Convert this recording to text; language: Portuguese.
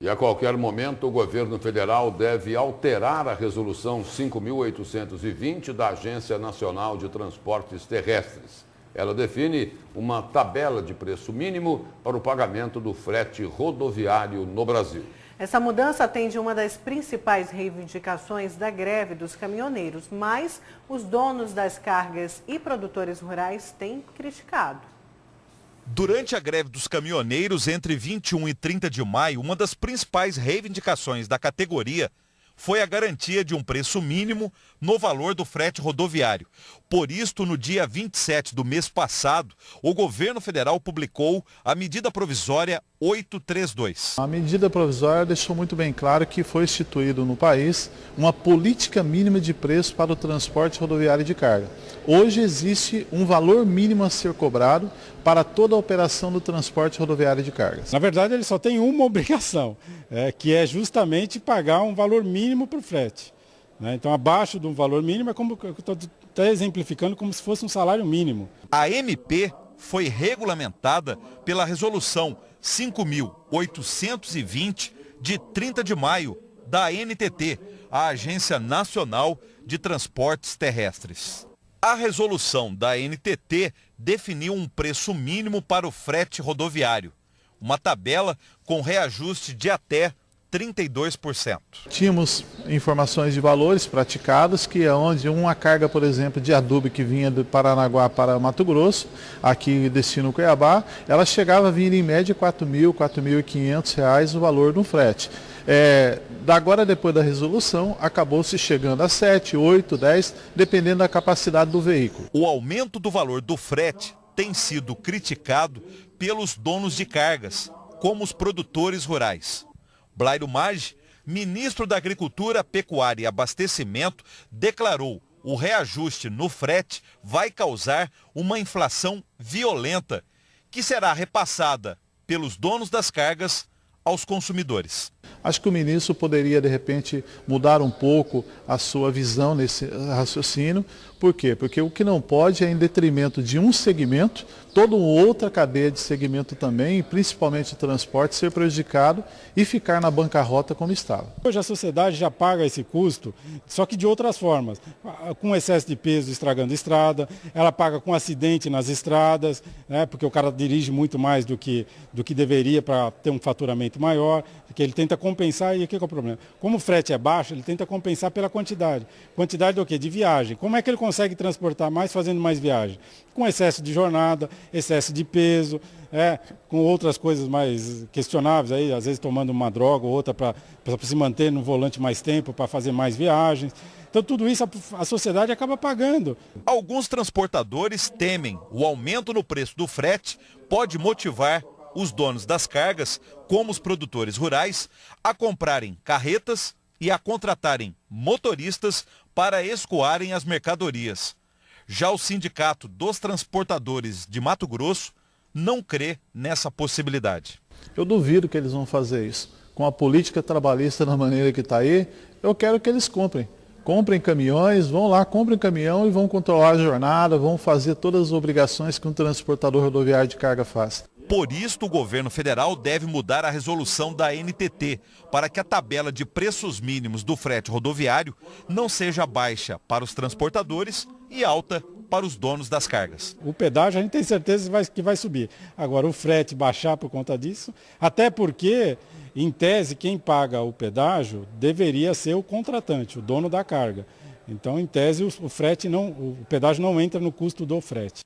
E a qualquer momento, o governo federal deve alterar a resolução 5.820 da Agência Nacional de Transportes Terrestres. Ela define uma tabela de preço mínimo para o pagamento do frete rodoviário no Brasil. Essa mudança atende uma das principais reivindicações da greve dos caminhoneiros, mas os donos das cargas e produtores rurais têm criticado. Durante a greve dos caminhoneiros, entre 21 e 30 de maio, uma das principais reivindicações da categoria foi a garantia de um preço mínimo no valor do frete rodoviário. Por isto, no dia 27 do mês passado, o governo federal publicou a medida provisória 832. A medida provisória deixou muito bem claro que foi instituído no país uma política mínima de preço para o transporte rodoviário de carga. Hoje existe um valor mínimo a ser cobrado para toda a operação do transporte rodoviário de cargas. Na verdade, ele só tem uma obrigação, que é justamente pagar um valor mínimo para o frete. Então, abaixo do valor mínimo, é como eu estou exemplificando, como se fosse um salário mínimo. A MP foi regulamentada pela Resolução 5.820 de 30 de maio da ANTT, a Agência Nacional de Transportes Terrestres. A resolução da ANTT definiu um preço mínimo para o frete rodoviário, uma tabela com reajuste de até 32%. Tínhamos informações de valores praticados, que é onde uma carga, por exemplo, de adubo que vinha de Paranaguá para Mato Grosso, aqui destino Cuiabá, ela chegava a vir em média R$ 4.000, R$ 4.500 o valor do frete. Agora, depois da resolução, acabou-se chegando a 7, 8, 10, dependendo da capacidade do veículo. O aumento do valor do frete tem sido criticado pelos donos de cargas, como os produtores rurais. Blairo Maggi, ministro da Agricultura, Pecuária e Abastecimento, declarou que o reajuste no frete vai causar uma inflação violenta, que será repassada pelos donos das cargas aos consumidores. Acho que o ministro poderia, de repente, mudar um pouco a sua visão nesse raciocínio. Por quê? Porque o que não pode é, em detrimento de um segmento, toda outra cadeia de segmento também, principalmente o transporte, ser prejudicado e ficar na bancarrota como estava. Hoje a sociedade já paga esse custo, só que de outras formas. Com excesso de peso estragando estrada, ela paga com acidente nas estradas, porque o cara dirige muito mais do que deveria para ter um faturamento maior, que ele tenta compensar. E o que é o problema? Como o frete é baixo, ele tenta compensar pela quantidade. Quantidade do quê? De viagem. Como é que ele consegue transportar mais fazendo mais viagem? Com excesso de jornada, excesso de peso, com outras coisas mais questionáveis, aí, às vezes tomando uma droga ou outra para se manter no volante mais tempo, para fazer mais viagens. Então tudo isso a sociedade acaba pagando. Alguns transportadores temem o aumento no preço do frete pode motivar os donos das cargas, como os produtores rurais, a comprarem carretas e a contratarem motoristas para escoarem as mercadorias. Já o Sindicato dos Transportadores de Mato Grosso não crê nessa possibilidade. Eu duvido que eles vão fazer isso. Com a política trabalhista da maneira que está aí, eu quero que eles comprem. Comprem caminhões, vão lá, comprem caminhão e vão controlar a jornada, vão fazer todas as obrigações que um transportador rodoviário de carga faz. Por isso, o governo federal deve mudar a resolução da ANTT para que a tabela de preços mínimos do frete rodoviário não seja baixa para os transportadores e alta para os donos das cargas. O pedágio a gente tem certeza que vai subir. Agora, o frete baixar por conta disso, até porque, em tese, quem paga o pedágio deveria ser o contratante, o dono da carga. Então, em tese, o pedágio não entra no custo do frete.